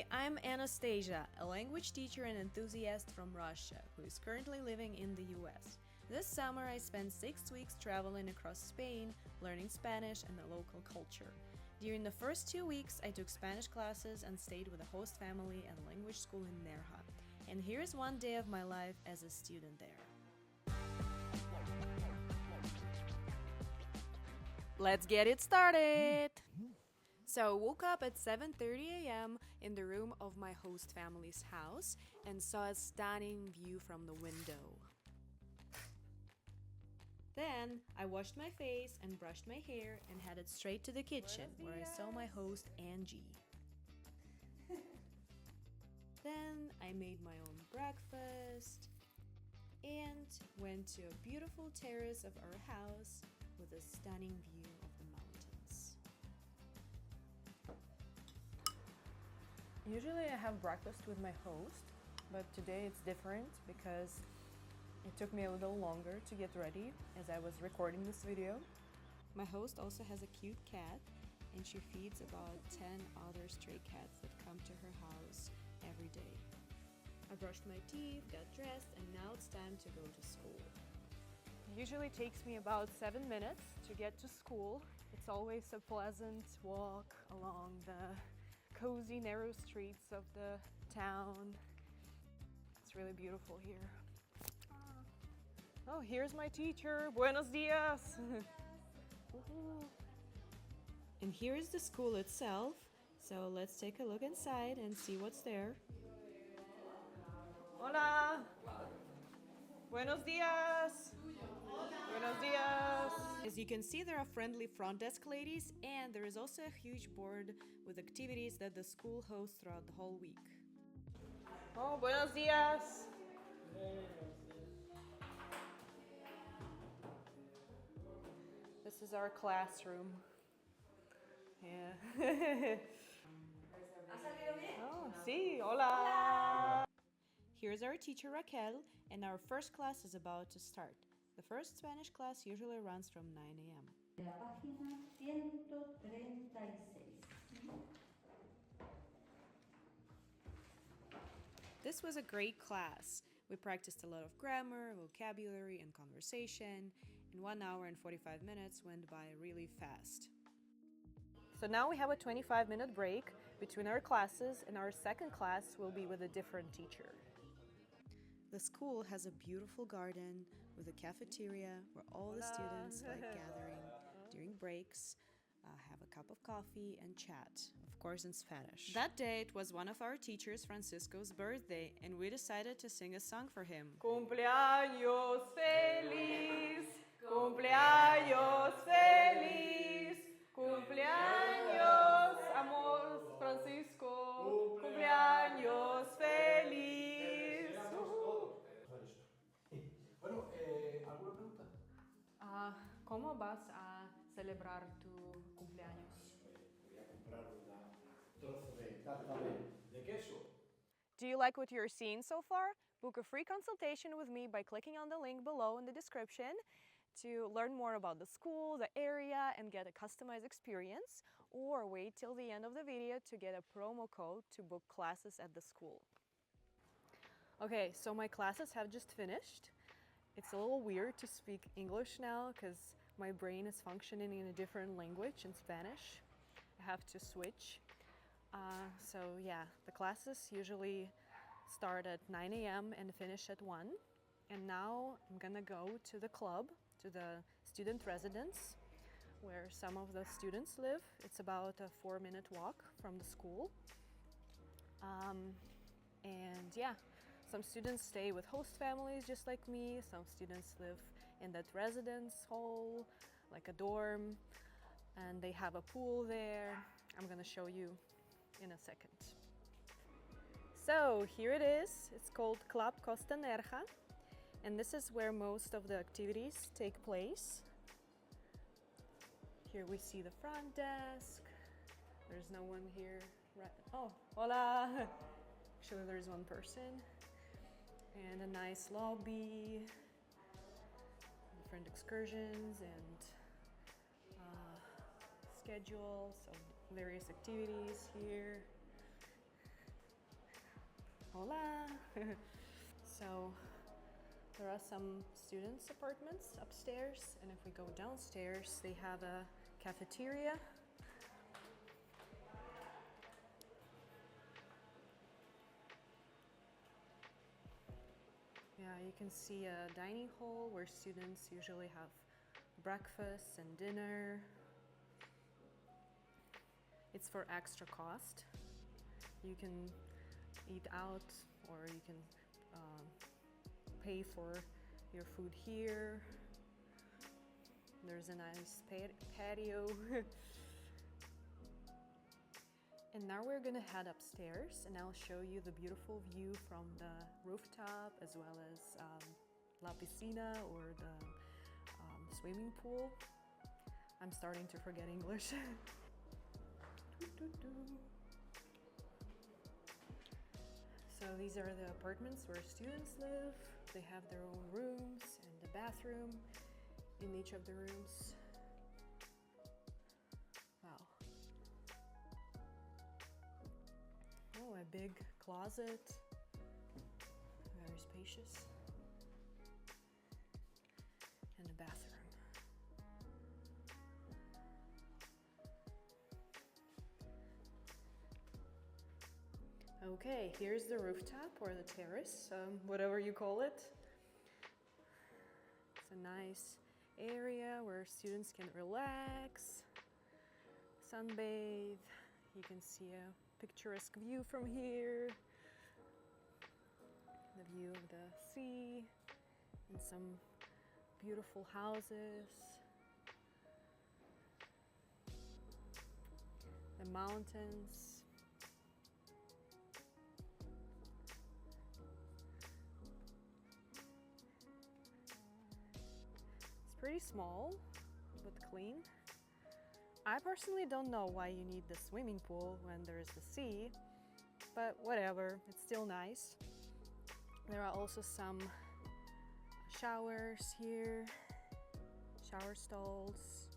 Hi, I'm Anastasiia, a language teacher and enthusiast from Russia who is currently living in the US. This summer I spent 6 weeks traveling across Spain, learning Spanish and the local culture. During the first 2 weeks, I took Spanish classes and stayed with a host family and language school in Nerja. And here's one day of my life as a student there. Let's get it started! So I woke up at 7:30 a.m. in the room of my host family's house and saw a stunning view from the window. Then I washed my face and brushed my hair and headed straight to the kitchen where I saw my host Angie. Then I made my own breakfast and went to a beautiful terrace of our house with a stunning view of the mountains. Usually I have breakfast with my host, but today it's different because it took me a little longer to get ready as I was recording this video. My host also has a cute cat, and she feeds about 10 other stray cats that come to her house every day. I brushed my teeth, got dressed, and now it's time to go to school. It usually takes me about 7 minutes to get to school. It's always a pleasant walk along the cozy, narrow streets of the town. It's really beautiful here. Oh, here's my teacher. Buenos dias! And here is the school itself, so let's take a look inside and see what's there. Hola! Buenos dias! Buenos dias! As you can see, there are friendly front desk ladies, and there is also a huge board with activities that the school hosts throughout the whole week. Oh, buenos dias! This is our classroom. Yeah. Oh, sí, hola! Here's our teacher Raquel, and our first class is about to start. The first Spanish class usually runs from 9 a.m. La página 136. This was a great class. We practiced a lot of grammar, vocabulary, and conversation, and 1 hour and 45 minutes went by really fast. So now we have a 25-minute break between our classes, and our second class will be with a different teacher. The school has a beautiful garden with a cafeteria where all the students like gathering during breaks, have a cup of coffee and chat, of course in Spanish. That day it was one of our teachers, Francisco's birthday, and we decided to sing a song for him. Cumpleaños feliz, cumpleaños feliz, cumpleaños, amor Francisco, cumpleaños feliz. Bueno, ¿alguna pregunta? ¿Cómo vas a celebrar tu cumpleaños? Voy a comprar un trozo de tarta de queso. Do you like what you're seeing so far? Book a free consultation with me by clicking on the link below in the description to learn more about the school, the area, and get a customized experience, or wait till the end of the video to get a promo code to book classes at the school. Okay, so my classes have just finished. It's a little weird to speak English now because my brain is functioning in a different language, in Spanish. I have to switch. So yeah, the classes usually start at 9 a.m. and finish at 1. And now I'm gonna go to the club, to the student residence, where some of the students live. It's about a 4-minute walk from the school. And yeah, some students stay with host families just like me. Some students live in that residence hall, like a dorm, and they have a pool there. I'm gonna show you in a second. So here it is. It's called Club Costa Nerja, and this is where most of the activities take place. Here we see the front desk. There's no one here. Right. Oh, hola! Actually, there's one person. And a nice lobby, different excursions and schedules of various activities here. Hola! So there are some students' apartments upstairs, and if we go downstairs, they have a cafeteria. Yeah, you can see a dining hall where students usually have breakfast and dinner. It's for extra cost. You can eat out, or you can pay for your food here. There's a nice patio. And now we're gonna head upstairs, and I'll show you the beautiful view from the rooftop, as well as La Piscina, or the swimming pool. I'm starting to forget English. So these are the apartments where students live. They have their own rooms and a bathroom in each of the rooms. Wow. Oh, a big closet. Very spacious. And a bathroom. Okay, here's the rooftop, or the terrace, whatever you call it. It's a nice area where students can relax, sunbathe. You can see a picturesque view from here. The view of the sea and some beautiful houses. The mountains. Pretty small, but clean. I personally don't know why you need the swimming pool when there's the sea, but whatever, it's still nice. There are also some showers here, shower stalls.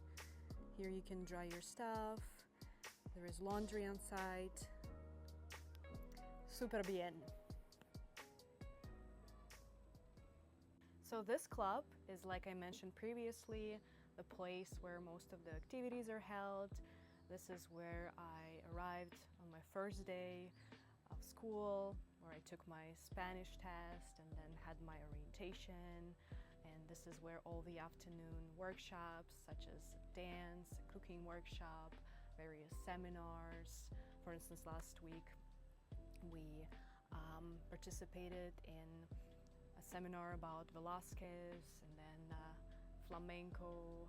Here you can dry your stuff. There is laundry on site. Super bien. So this club is, like I mentioned previously, the place where most of the activities are held. This is where I arrived on my first day of school, where I took my Spanish test and then had my orientation. And this is where all the afternoon workshops, such as dance, cooking workshop, various seminars. For instance, last week we participated in seminar about Velázquez, and then flamenco.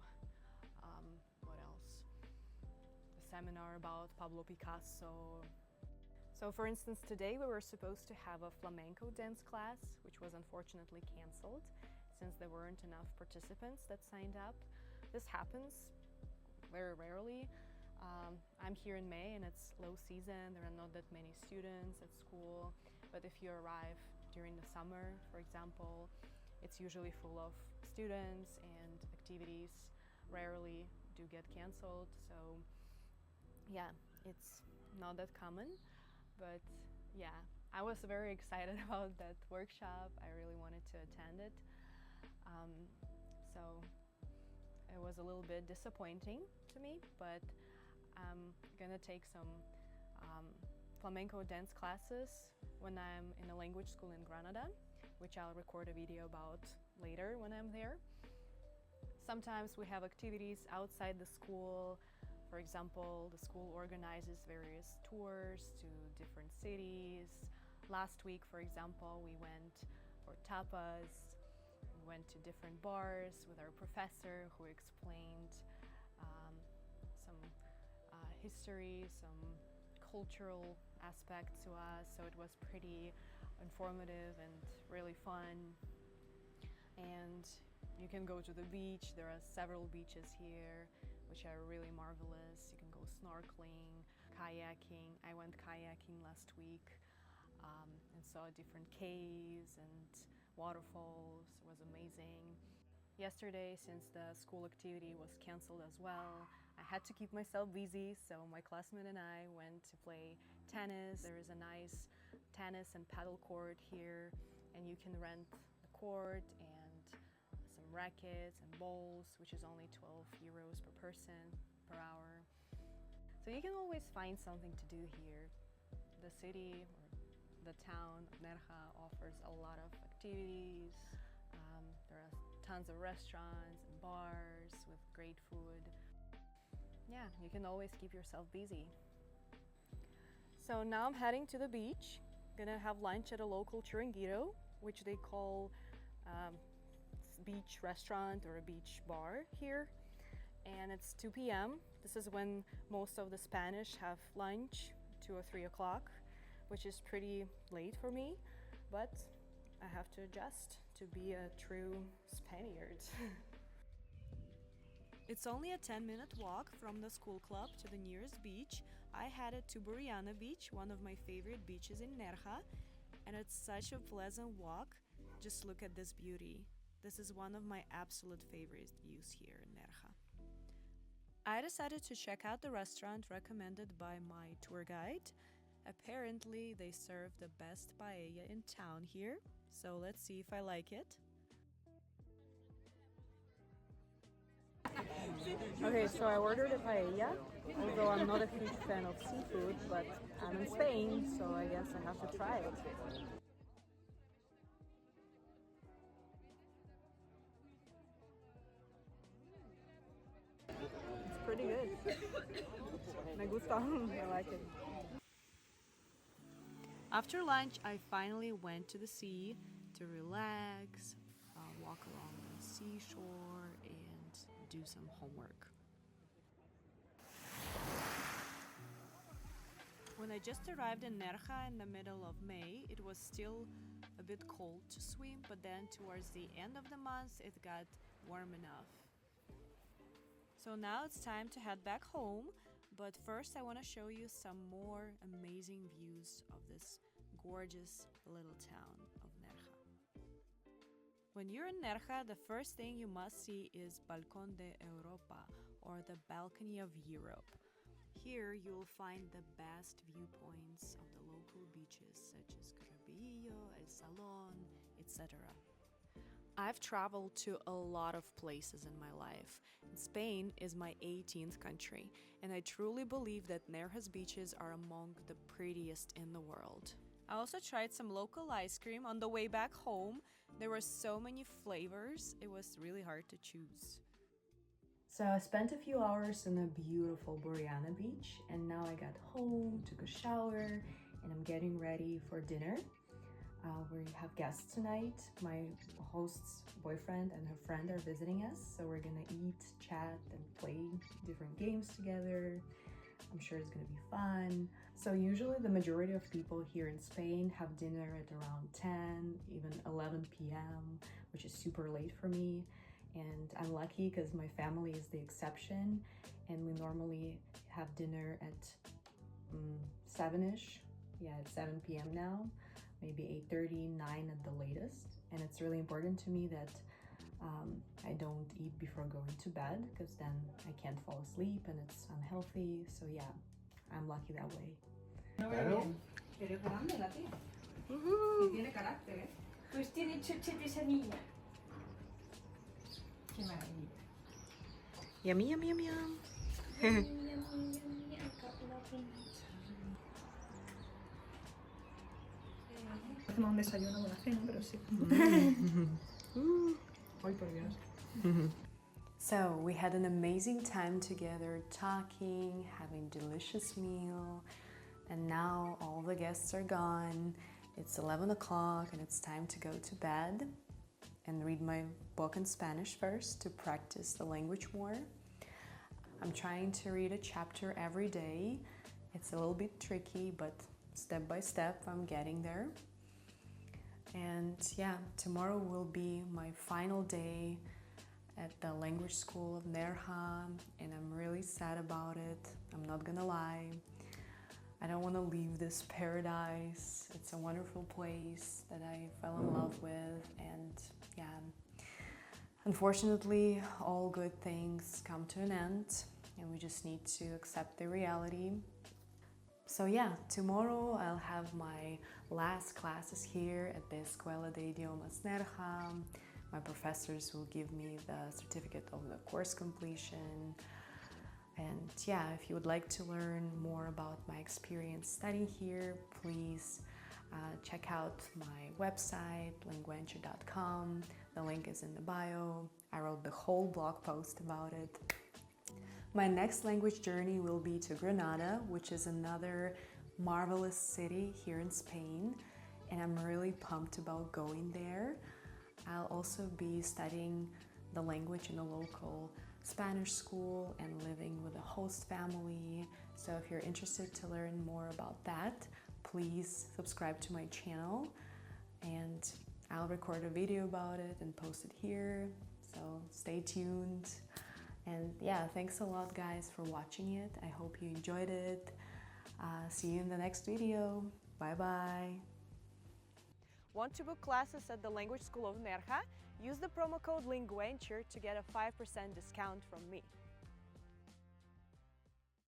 What else? A seminar about Pablo Picasso. So for instance, today we were supposed to have a flamenco dance class, which was unfortunately canceled since there weren't enough participants that signed up. This happens very rarely. I'm here in May and it's low season. There are not that many students at school, but if you arrive during the summer, for example, it's usually full of students, and activities rarely do get canceled. So yeah, it's not that common, but yeah, I was very excited about that workshop. I really wanted to attend it. So it was a little bit disappointing to me, but I'm gonna take some flamenco dance classes when I'm in a language school in Granada, which I'll record a video about later when I'm there. Sometimes we have activities outside the school. For example, the school organizes various tours to different cities. Last week, for example, we went for tapas. We went to different bars with our professor, who explained some history, some cultural aspect to us, so it was pretty informative and really fun. And you can go to the beach. There are several beaches here which are really marvelous. You can go snorkeling, kayaking. I went kayaking last week and saw different caves and waterfalls. It was amazing. Yesterday, since the school activity was canceled as well, I had to keep myself busy, so my classmate and I went to play tennis. There is a nice tennis and paddle court here, and you can rent the court and some rackets and bowls, which is only 12 euros per person per hour. So you can always find something to do here. The city or the town of Nerja offers a lot of activities. There are tons of restaurants and bars with great food. Yeah, you can always keep yourself busy. So now I'm heading to the beach. Gonna have lunch at a local chiringuito, which they call beach restaurant or a beach bar here. And it's 2 p.m. This is when most of the Spanish have lunch, 2 or 3 o'clock, which is pretty late for me, but I have to adjust to be a true Spaniard. It's only a 10-minute walk from the school club to the nearest beach. I headed to Buriana Beach, one of my favorite beaches in Nerja, and it's such a pleasant walk. Just look at this beauty. This is one of my absolute favorite views here in Nerja. I decided to check out the restaurant recommended by my tour guide. Apparently, they serve the best paella in town here, so let's see if I like it. Okay, so I ordered a paella, although I'm not a huge fan of seafood, but I'm in Spain, so I guess I have to try it. It's pretty good. Me gusta. I like it. After lunch, I finally went to the sea to relax, walk along the seashore, and do some homework. When I just arrived in Nerja in the middle of May, it was still a bit cold to swim, but then towards the end of the month, it got warm enough. So now it's time to head back home, but first I want to show you some more amazing views of this gorgeous little town of Nerja. When you're in Nerja, the first thing you must see is Balcón de Europa, or the Balcony of Europe. Here you'll find the best viewpoints of the local beaches such as Grabillo, El Salón, etc. I've traveled to a lot of places in my life. Spain is my 18th country, and I truly believe that Nerja's beaches are among the prettiest in the world. I also tried some local ice cream on the way back home. There were so many flavors, it was really hard to choose. So I spent a few hours on a beautiful Buriana Beach, and now I got home, took a shower, and I'm getting ready for dinner. We have guests tonight. My host's boyfriend and her friend are visiting us, so we're gonna eat, chat, and play different games together. I'm sure it's gonna be fun. So usually the majority of people here in Spain have dinner at around 10, even 11 p.m., which is super late for me. And I'm lucky because my family is the exception, and we normally have dinner at 7-ish. Yeah, it's 7 p.m. now, maybe 8:30, 9 at the latest. And it's really important to me that I don't eat before going to bed, because then I can't fall asleep and it's unhealthy. So yeah, I'm lucky that way. Claro. Eres grande la tía. Y tiene carácter, ¿eh? Pues tiene chochete esa niña. Qué maravilla. Yummy, yum, yum, yum. Hacemos un desayuno o una cena, pero sí. Ay, por Dios. So we had an amazing time together, talking, having delicious meal, and now all the guests are gone. It's 11 o'clock and it's time to go to bed and read my book in Spanish first to practice the language more. I'm trying to read a chapter every day. It's a little bit tricky, but step by step I'm getting there. And yeah, tomorrow will be my final day at the language school of Nerja, and I'm really sad about it. I'm not gonna lie. I don't want to leave this paradise. It's a wonderful place that I fell in love with, and yeah, unfortunately, all good things come to an end, and we just need to accept the reality. So yeah, tomorrow I'll have my last classes here at the Escuela de Idiomas Nerja. My professors will give me the certificate of the course completion. And yeah, if you would like to learn more about my experience studying here, please check out my website, linguenture.com. The link is in the bio. I wrote the whole blog post about it. My next language journey will be to Granada, which is another marvelous city here in Spain, and I'm really pumped about going there. I'll also be studying the language in a local Spanish school and living with a host family. So if you're interested to learn more about that, please subscribe to my channel, and I'll record a video about it and post it here. So stay tuned. And yeah, thanks a lot guys for watching it. I hope you enjoyed it. See you in the next video. Bye bye. Want to book classes at the Language School of Nerja? Use the promo code Linguenture to get a 5% discount from me.